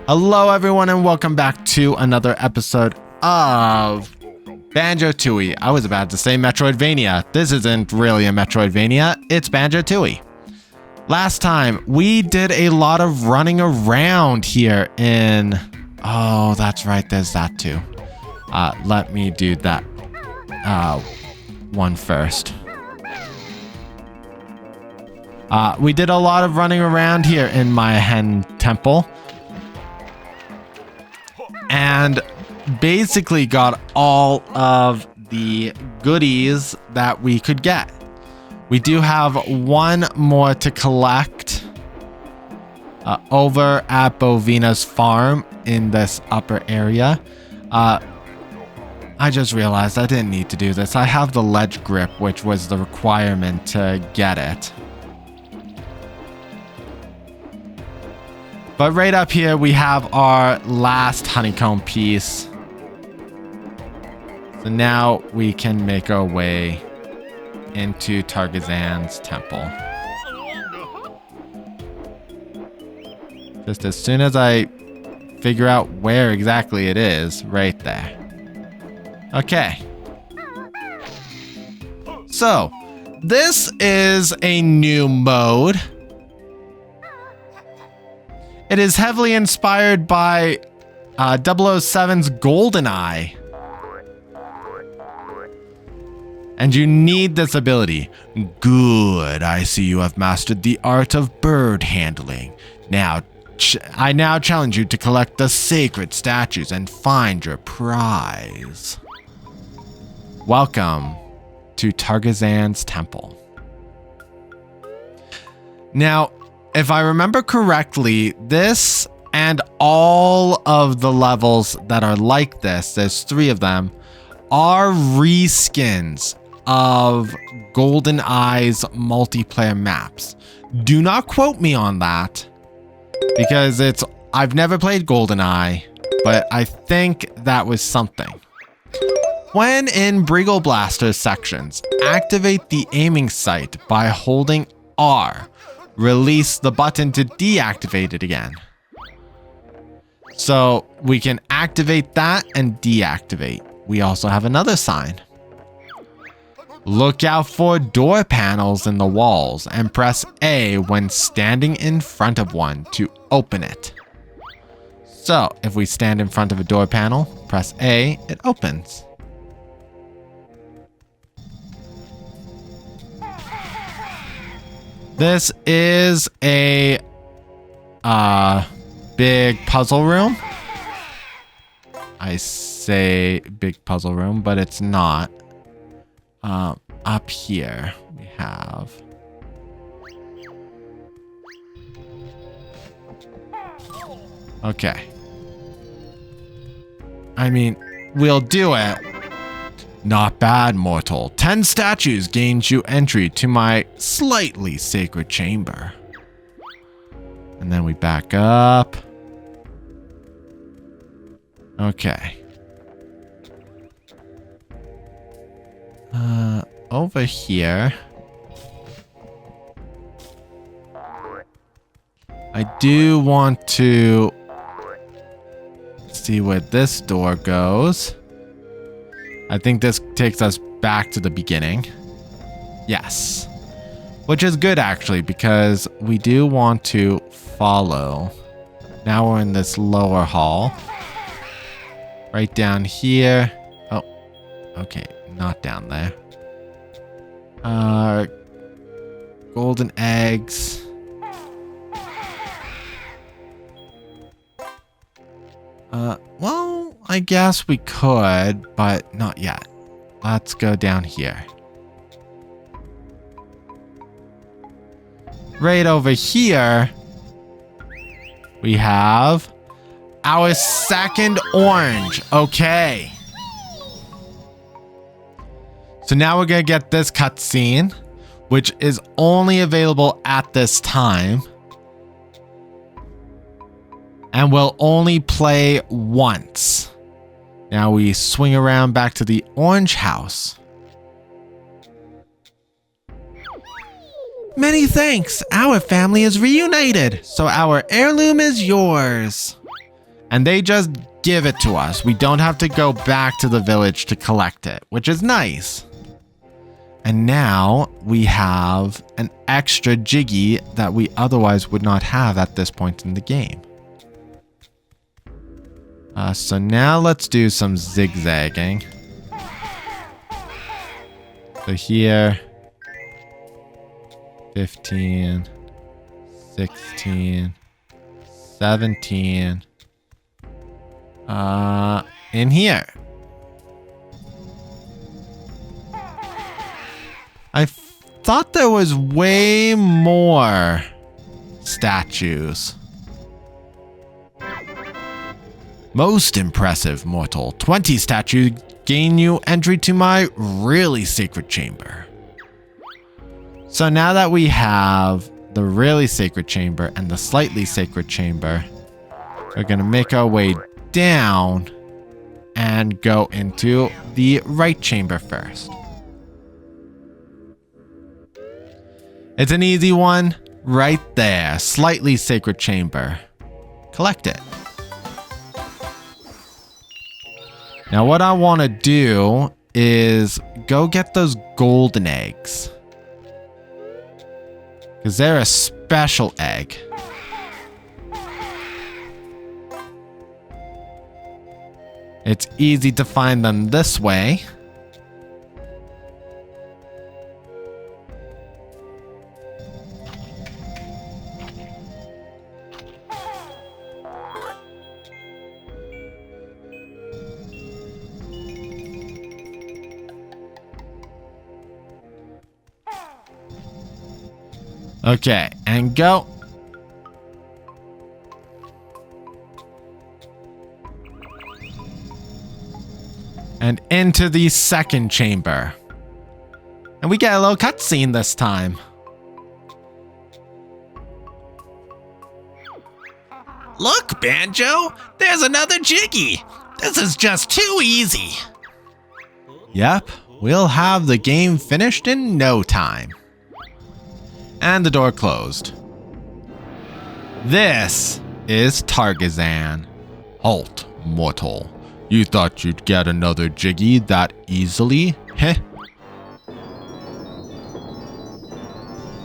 Hello everyone and welcome back to another episode of Banjo-Tooie. I was about to say Metroidvania. This isn't really a Metroidvania, it's Banjo-Tooie. Last time we did a lot of running around here in... Oh, that's right, there's that too. Let me do that one first. We did a lot of running around here in Mayan Temple. And basically got all of the goodies that we could get. We do have one more to collect over at Bovina's farm in this upper area. I just realized I didn't need to do this. I have the ledge grip, which was the requirement to get it. But right up here, we have our last honeycomb piece. So now we can make our way into Targitzan's temple. Just as soon as I figure out where exactly it is, right there. Okay. So, this is a new mode. It is heavily inspired by 007's GoldenEye. And you need this ability. Good, I see you have mastered the art of bird handling. Now, I now challenge you to collect the sacred statues and find your prize. Welcome to Targitzan's temple. Now, if I remember correctly, this and all of the levels that are like this, there's 3 of them, are reskins of GoldenEye's multiplayer maps. Do not quote me on that, because I've never played GoldenEye, but I think that was something. When in Briegel Blaster sections, activate the aiming sight by holding R. Release the button to deactivate it again. So we can activate that and deactivate. We also have another sign. Look out for door panels in the walls and press A when standing in front of one to open it. So if we stand in front of a door panel, press A, it opens. This is a big puzzle room. I say big puzzle room, but it's not. Up here we have... Okay. I mean, we'll do it. Not bad, mortal. 10 statues gains you entry to my slightly sacred chamber. And then we back up. Okay. Over here. I do want to see where this door goes. I think this takes us back to the beginning. Yes. Which is good, actually, because we do want to follow. Now we're in this lower hall. Right down here. Oh, okay. Not down there. Golden eggs. Well, I guess we could, but not yet. Let's go down here. Right over here, we have our second orange. Okay. So now we're going to get this cutscene, which is only available at this time. And will only play once. Now we swing around back to the orange house. Many thanks. Our family is reunited, so our heirloom is yours. And they just give it to us. We don't have to go back to the village to collect it, which is nice. And now we have an extra Jiggy that we otherwise would not have at this point in the game. So now let's do some zigzagging. So here, 15, 16, 17, in here. I thought there was way more statues. Most impressive, mortal. 20 statues gain you entry to my really sacred chamber. So now that we have the really sacred chamber and the slightly sacred chamber, we're going to make our way down and go into the right chamber first. It's an easy one right there. Slightly sacred chamber. Collect it. Now what I want to do is go get those golden eggs. Because they're a special egg. It's easy to find them this way. Okay, and go. And into the second chamber. And we get a little cutscene this time. Look, Banjo! There's another Jiggy! This is just too easy! Yep, we'll have the game finished in no time. And the door closed. This is Targitzan. Halt, mortal. You thought you'd get another Jiggy that easily? Heh.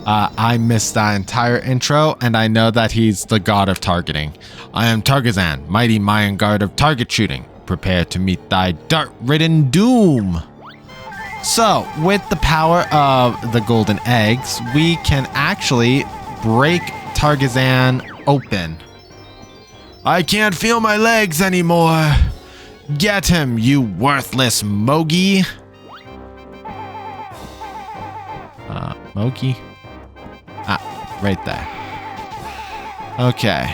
I missed that entire intro, and I know that he's the god of targeting. I am Targitzan, mighty Mayan god of target shooting. Prepare to meet thy dart-ridden doom. So, with the power of the golden eggs, we can actually break Targitzan open. I can't feel my legs anymore. Get him, you worthless Mogi. Mogi? Ah, right there. Okay.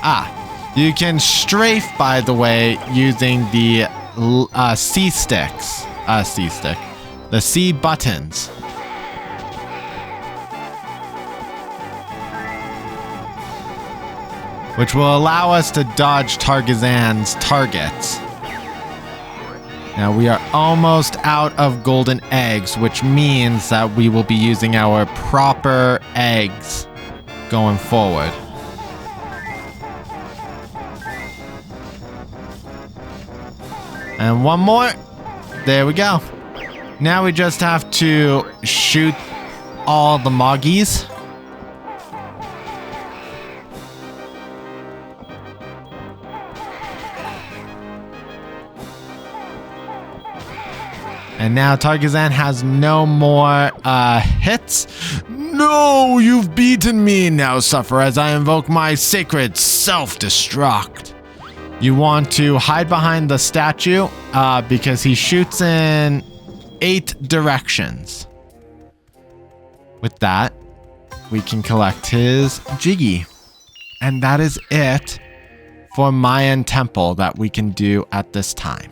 Ah. You can strafe, by the way, using the C sticks. The C buttons. Which will allow us to dodge Targitzan's targets. Now we are almost out of golden eggs, which means that we will be using our proper eggs going forward. And one more. There we go. Now we just have to shoot all the Moggies. And now Targitzan has no more hits. No, you've beaten me. Now suffer as I invoke my sacred self-destruct. You want to hide behind the statue because he shoots in 8 directions. With that, we can collect his Jiggy. And that is it for Mayan Temple that we can do at this time.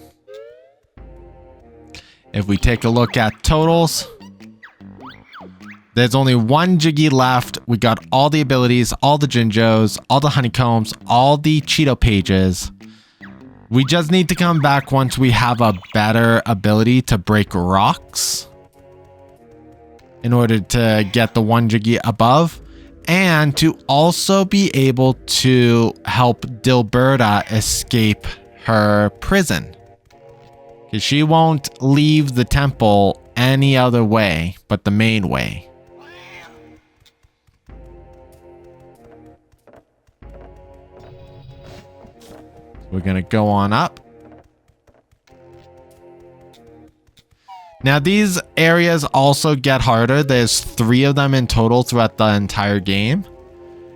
If we take a look at totals, there's only 1 Jiggy left. We got all the abilities, all the Jinjos, all the honeycombs, all the Cheeto pages. We just need to come back once we have a better ability to break rocks in order to get the 1 Jiggy above. and to also be able to help Dilberta escape her prison. Because she won't leave the temple any other way but the main way. We're going to go on up. Now, these areas also get harder. There's 3 of them in total throughout the entire game.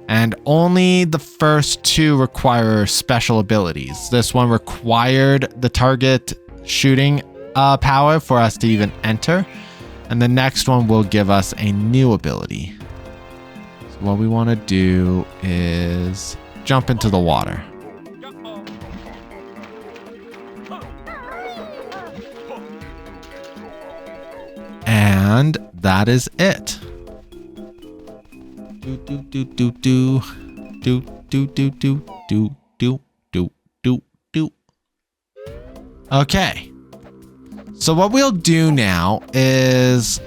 And only the first 2 require special abilities. This one required the target shooting power for us to even enter. And the next one will give us a new ability. So what we want to do is jump into the water. And that is it. Do do do do do do do do do do do do do do. Okay. So what we'll do now is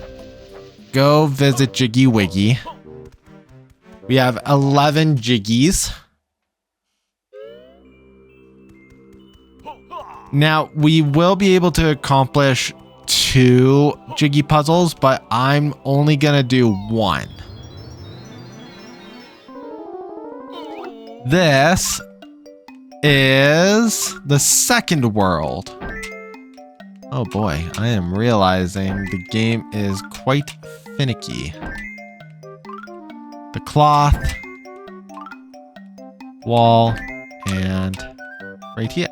go visit Jiggywiggy. We have 11 Jiggies. Now we will be able to accomplish 2 Jiggy puzzles, but I'm only gonna do 1. This is the second world. Oh boy, I am realizing the game is quite finicky. The cloth, wall, and right here.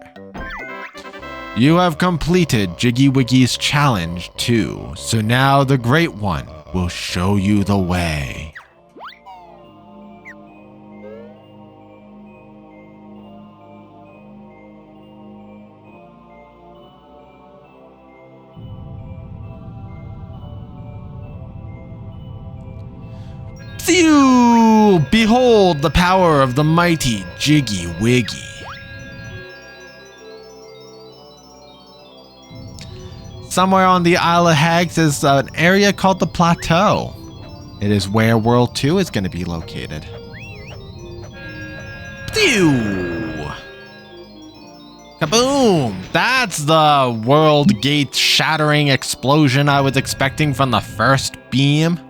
You have completed Jiggywiggy's challenge too, so now the Great One will show you the way. Phew! Behold the power of the mighty Jiggywiggy. Somewhere on the Isle of Hags is an area called the Plateau. It is where World 2 is going to be located. Phew! Kaboom! That's the world gate shattering explosion I was expecting from the first beam.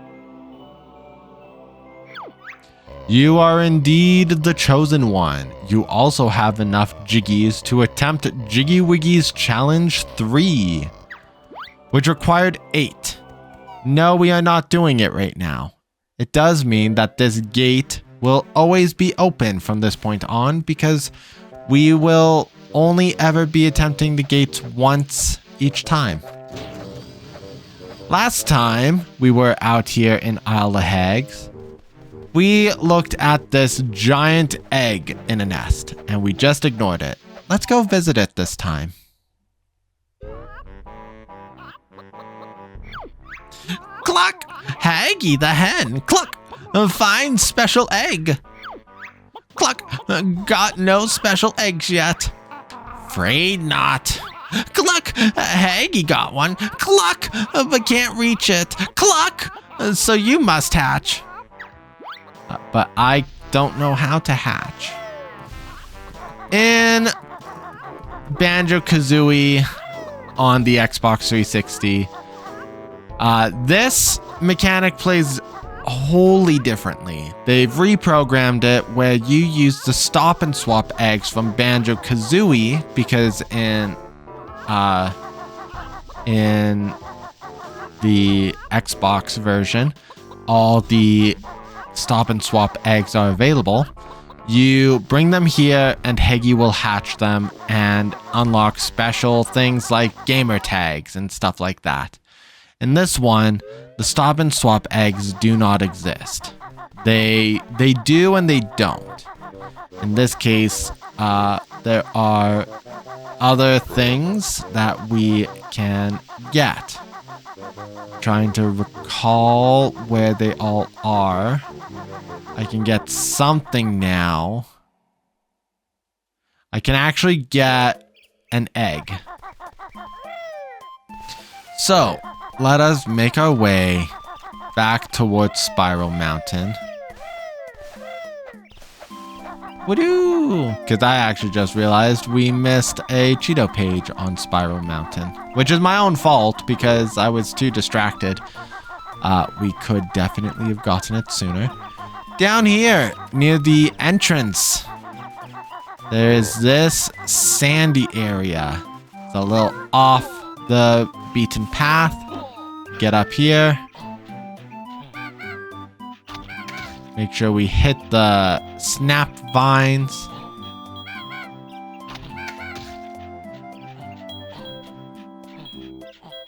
You are indeed the chosen one. You also have enough Jiggies to attempt Jiggywiggy's Challenge 3. Which required 8. No, we are not doing it right now. It does mean that this gate will always be open from this point on because we will only ever be attempting the gates once each time. Last time we were out here in Isle of Hags, we looked at this giant egg in a nest and we just ignored it. Let's go visit it this time. Cluck! Haggy the hen! Cluck! A fine special egg! Cluck! Got no special eggs yet. Afraid not. Cluck! Haggy got one. Cluck! But can't reach it. Cluck! So you must hatch. But I don't know how to hatch. In Banjo-Kazooie on the Xbox 360, this mechanic plays wholly differently. They've reprogrammed it where you use the stop and swap eggs from Banjo-Kazooie because in the Xbox version, all the stop and swap eggs are available. You bring them here and Heggy will hatch them and unlock special things like gamer tags and stuff like that. In this one, the stop and swap eggs do not exist. They do and they don't. In this case, there are other things that we can get. Trying to recall where they all are. I can get something now. I can actually get an egg. So, let us make our way back towards Spiral Mountain. Woo-doo! Because I actually just realized we missed a Cheeto page on Spiral Mountain, which is my own fault because I was too distracted. We could definitely have gotten it sooner. Down here, near the entrance, there's this sandy area. It's a little off the beaten path. Get up here. Make sure we hit the snapped vines.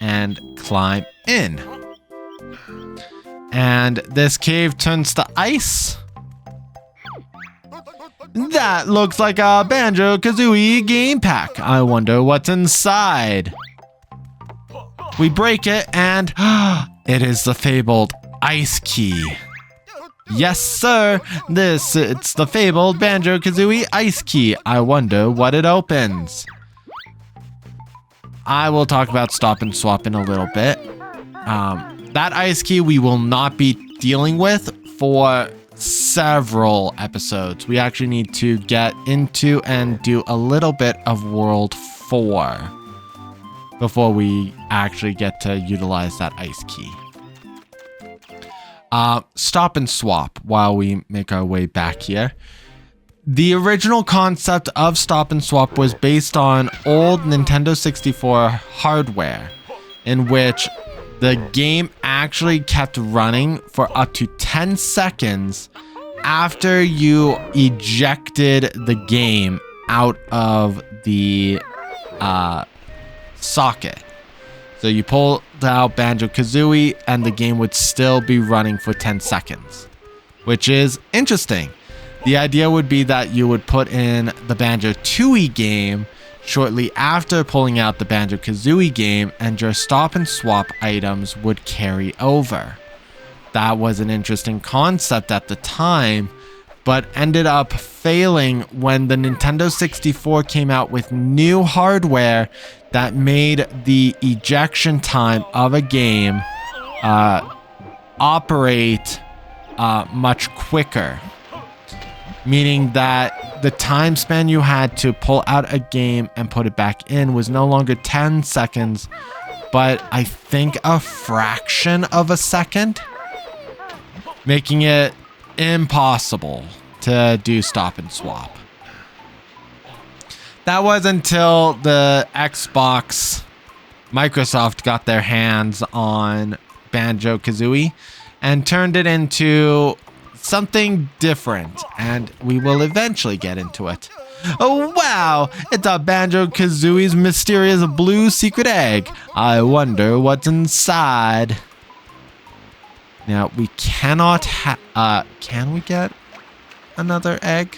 And climb in. And this cave turns to ice. That looks like a Banjo-Kazooie game pack. I wonder what's inside. We break it and it is the fabled ice key. Yes, sir. It's the fabled Banjo-Kazooie ice key. I wonder what it opens. I will talk about stop and swap in a little bit. That ice key we will not be dealing with for several episodes. We actually need to get into and do a little bit of World 4 before we actually get to utilize that ice key. Stop and swap while we make our way back here. The original concept of stop and swap was based on old Nintendo 64 hardware, in which the game actually kept running for up to 10 seconds after you ejected the game out of the socket. So you pulled out Banjo-Kazooie and the game would still be running for 10 seconds, which is interesting. The idea would be that you would put in the Banjo-Tooie game shortly after pulling out the Banjo-Kazooie game, and your stop and swap items would carry over. That was an interesting concept at the time, but ended up failing when the Nintendo 64 came out with new hardware that made the ejection time of a game operate much quicker. Meaning that the time span you had to pull out a game and put it back in was no longer 10 seconds, but I think a fraction of a second, making it impossible to do stop and swap. That was until the Xbox, Microsoft got their hands on Banjo-Kazooie and turned it into something different, and we will eventually get into it. Oh wow, it's a Banjo-Kazooie's mysterious blue secret egg. I wonder what's inside. Now we cannot can we get another egg?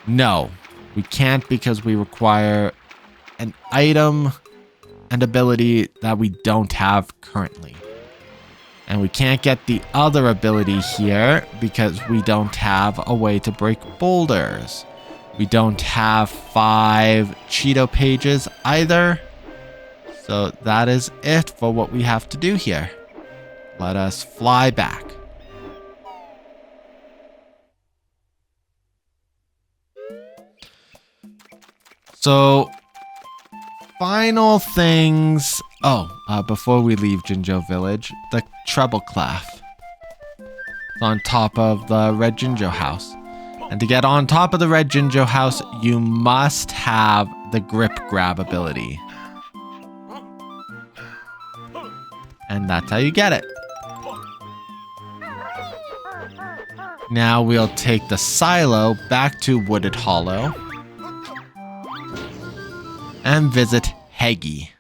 No, we can't because we require an item and ability that we don't have currently. And we can't get the other ability here because we don't have a way to break boulders. We don't have 5 Cheeto pages either. So that is it for what we have to do here. Let us fly back. So, final things. Before we leave Jinjo Village, the treble clef. It's on top of the Red Jinjo house. And to get on top of the Red Jinjo house, you must have the grip grab ability. And that's how you get it. Now we'll take the silo back to Wooded Hollow and visit Heggy.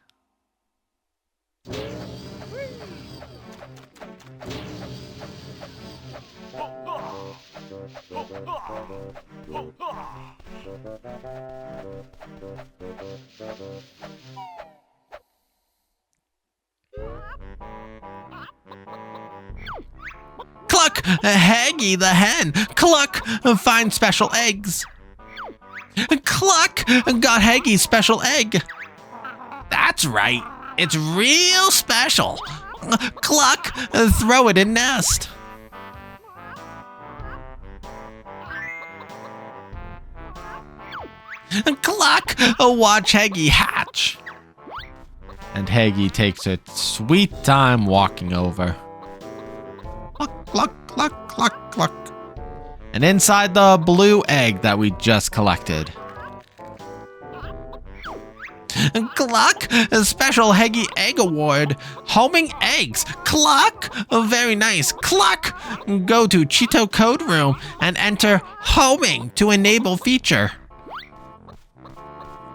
Cluck! Haggy the hen! Cluck! Find special eggs! Cluck! Got Haggy's special egg! That's right! It's real special! Cluck! Throw it in nest! Cluck! Watch Heggy hatch. And Heggy takes a sweet time walking over. Cluck, cluck, cluck, cluck, cluck. And inside the blue egg that we just collected. Cluck! A special Heggy Egg Award. Homing eggs. Cluck! Very nice. Cluck! Go to Cheeto Code Room and enter homing to enable feature.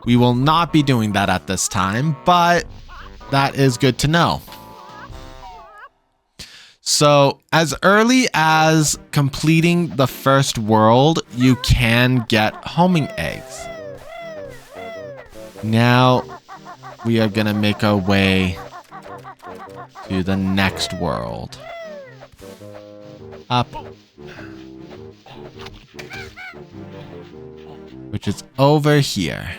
We will not be doing that at this time, but that is good to know. So, as early as completing the first world, you can get homing eggs. Now, we are going to make our way to the next world. Up. Which is over here.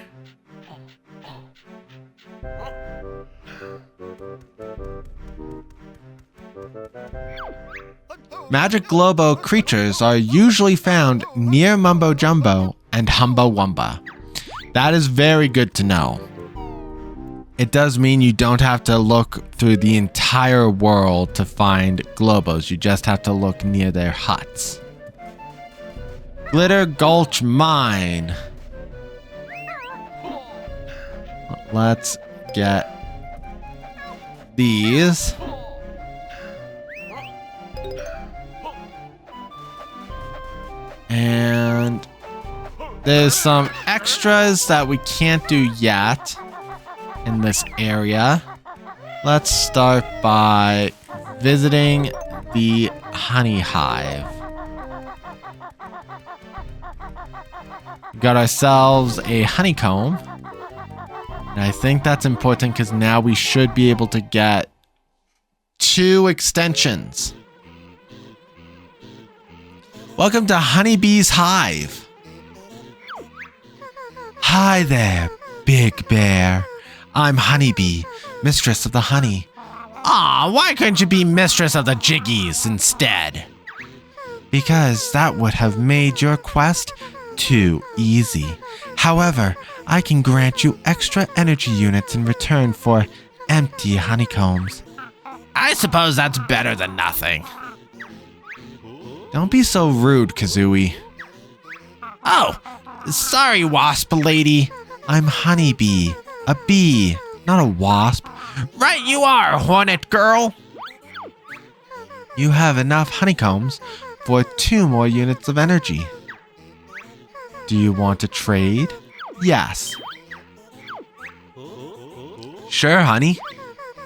Magic Globo creatures are usually found near Mumbo Jumbo and Humba Wumba. That is very good to know. It does mean you don't have to look through the entire world to find Globos. You just have to look near their huts. Glitter Gulch Mine. Let's get these. And there's some extras that we can't do yet in this area. Let's start by visiting the honey hive. We got ourselves a honeycomb. And I think that's important because now we should be able to get 2 extensions. Welcome to Honeybee's Hive. Hi there, Big Bear. I'm Honeybee, mistress of the honey. Aw, why couldn't you be mistress of the Jiggies instead? Because that would have made your quest too easy. However, I can grant you extra energy units in return for empty honeycombs. I suppose that's better than nothing. Don't be so rude, Kazooie. Oh, sorry, wasp lady. I'm Honeybee, a bee, not a wasp. Right you are, hornet girl. You have enough honeycombs for 2 more units of energy. Do you want to trade? Yes. Sure, honey.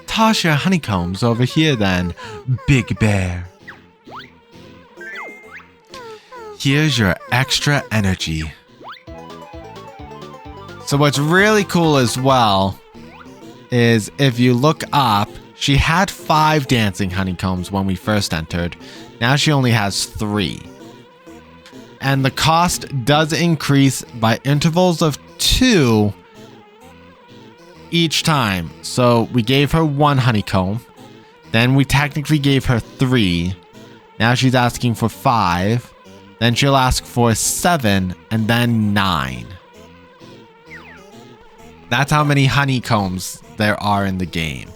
Toss your honeycombs over here then, Big Bear. Here's your extra energy. So what's really cool as well is if you look up, she had 5 dancing honeycombs when we first entered. Now she only has 3. And the cost does increase by intervals of 2 each time. So we gave her 1 honeycomb. Then we technically gave her 3. Now she's asking for 5. Then she'll ask for 7 and then 9. That's how many honeycombs there are in the game.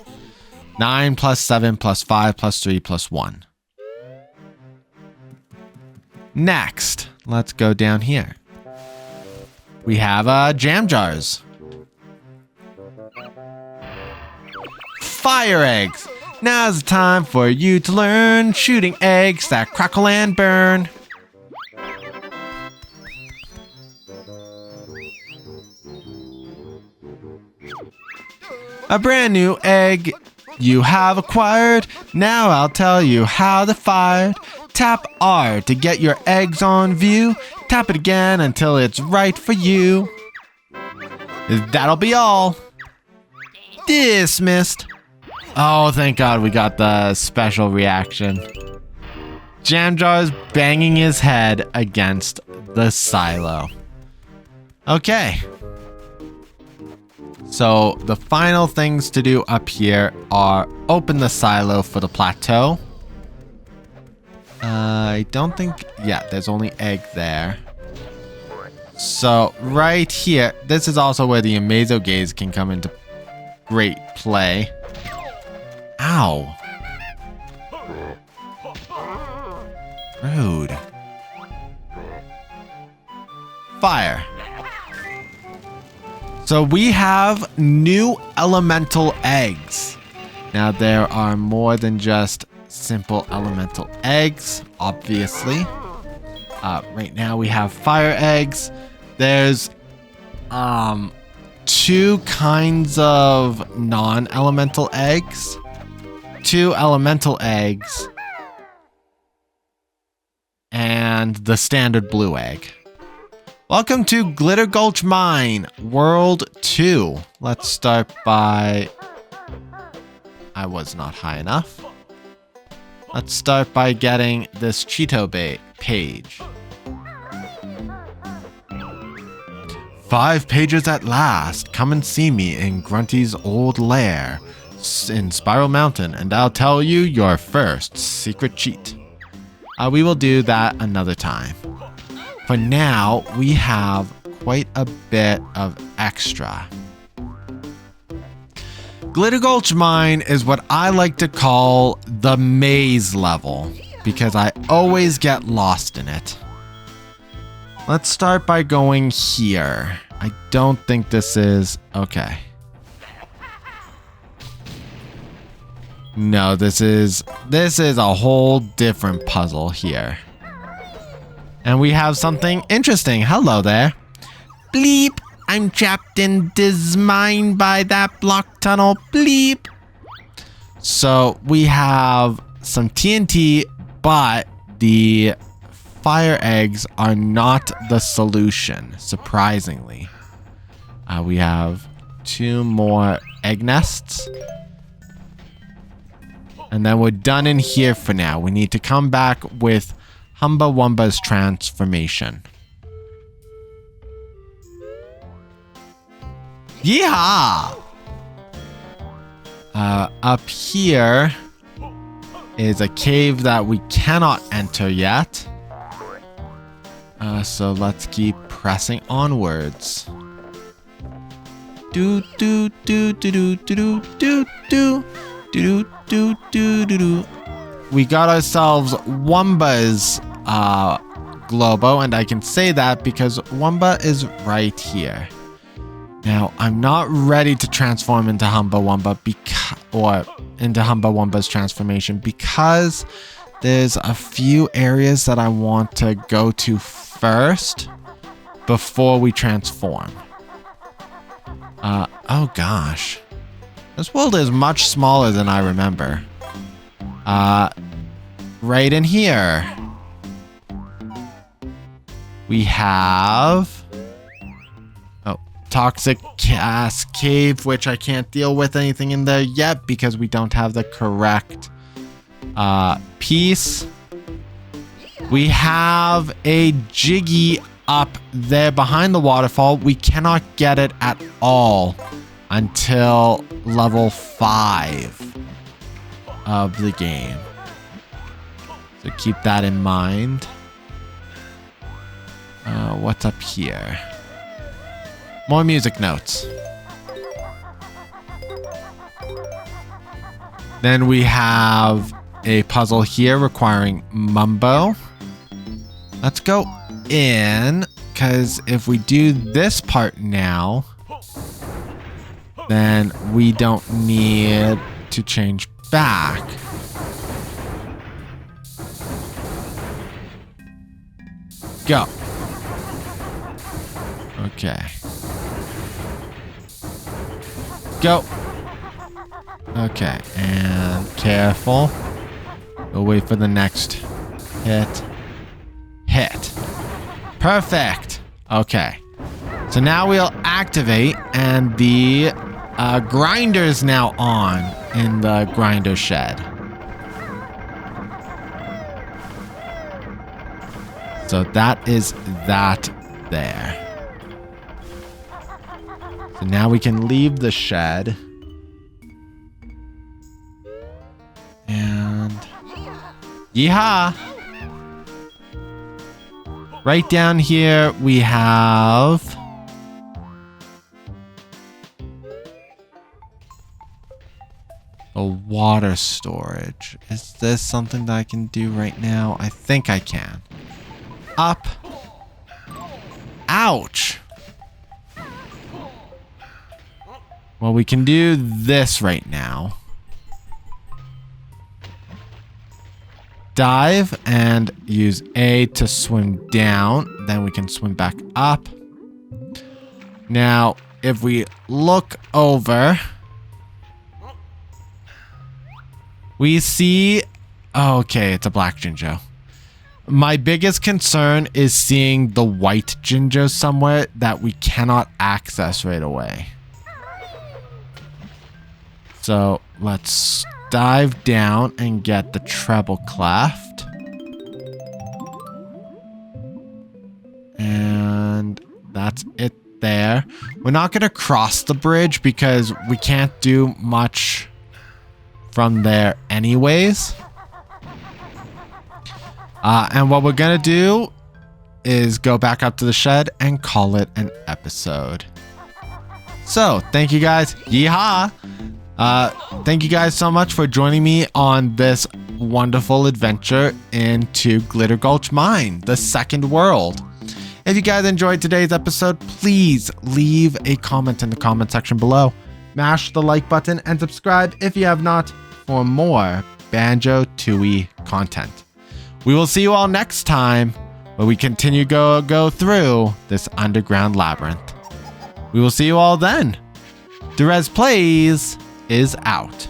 9 plus 7 plus 5 plus 3 plus 1. Next, let's go down here. We have Jamjars. Fire eggs. Now's the time for you to learn shooting eggs that crackle and burn. A brand new egg you have acquired. Now I'll tell you how they're fired. Tap R to get your eggs on view. Tap it again until it's right for you. That'll be all. Dismissed. Oh, thank God we got the special reaction. Jamjar's banging his head against the silo. Okay. So the final things to do up here are open the silo for the plateau. I don't think, yeah, there's only egg there. So right here, this is also where the Amazo Gaze can come into great play. Ow. Rude. Fire. So we have new elemental eggs. Now there are more than just simple elemental eggs, obviously. Right now we have fire eggs. There's two kinds of non-elemental eggs. 2 elemental eggs. And the standard blue egg. Welcome to Glitter Gulch Mine, World 2. Let's start by... I was not high enough. Let's start by getting this Cheeto page. 5 pages at last. Come and see me in Grunty's old lair in Spiral Mountain, and I'll tell you your first secret cheat. We will do that another time. For now, we have quite a bit of extra. Glitter Gulch Mine is what I like to call the maze level, because I always get lost in it. Let's start by going here. I don't think this is... okay. No, this is a whole different puzzle here. And we have something interesting. Hello there. Bleep! I'm trapped in this mine by that block tunnel. Bleep! So we have some TNT, but the fire eggs are not the solution, surprisingly. We have 2 more egg nests. And then we're done in here for now. We need to come back with Humba Wumba's transformation. Yeehaw! Up here is a cave that we cannot enter yet. So let's keep pressing onwards. Do do do do do do do do do do do do do. We got ourselves Wumba's Globo, and I can say that because Wumba is right here. Now, I'm not ready to transform into Humba Wumba into Humba Wumba's transformation because there's a few areas that I want to go to first before we transform. Oh gosh. This world is much smaller than I remember. Right in here. We have... oh, Toxic Gas Cave, which I can't deal with anything in there yet because we don't have the correct piece. We have a Jiggy up there behind the waterfall. We cannot get it at all until level 5 of the game. So keep that in mind. What's up here? More music notes. Then we have a puzzle here requiring Mumbo. Let's go in, because if we do this part now, then we don't need to change back. Go. Okay. Go. Okay, and careful. We'll wait for the next hit. Hit. Perfect. Okay. So now we'll activate, and the grinder's now on in the grinder shed. So that is that there. So now we can leave the shed. And... yeehaw! Right down here, we have a water storage. Is this something that I can do right now? I think I can. Up. Ouch. Well, we can do this right now. Dive and use A to swim down. Then we can swim back up. Now, if we look over, we see... Okay, it's a black Jinjo. My biggest concern is seeing the white Jinjo somewhere that we cannot access right away. So let's dive down and get the treble cleft. And that's it there. We're not going to cross the bridge because we can't do much from there anyways. And what we're going to do is go back up to the shed and call it an episode. So, thank you guys. Yeehaw! Thank you guys so much for joining me on this wonderful adventure into Glitter Gulch Mine, the second world. If you guys enjoyed today's episode, please leave a comment in the comment section below. Mash the like button and subscribe if you have not for more Banjo-Tooie content. We will see you all next time where we continue go through this underground labyrinth. We will see you all then. Derez Plays is out.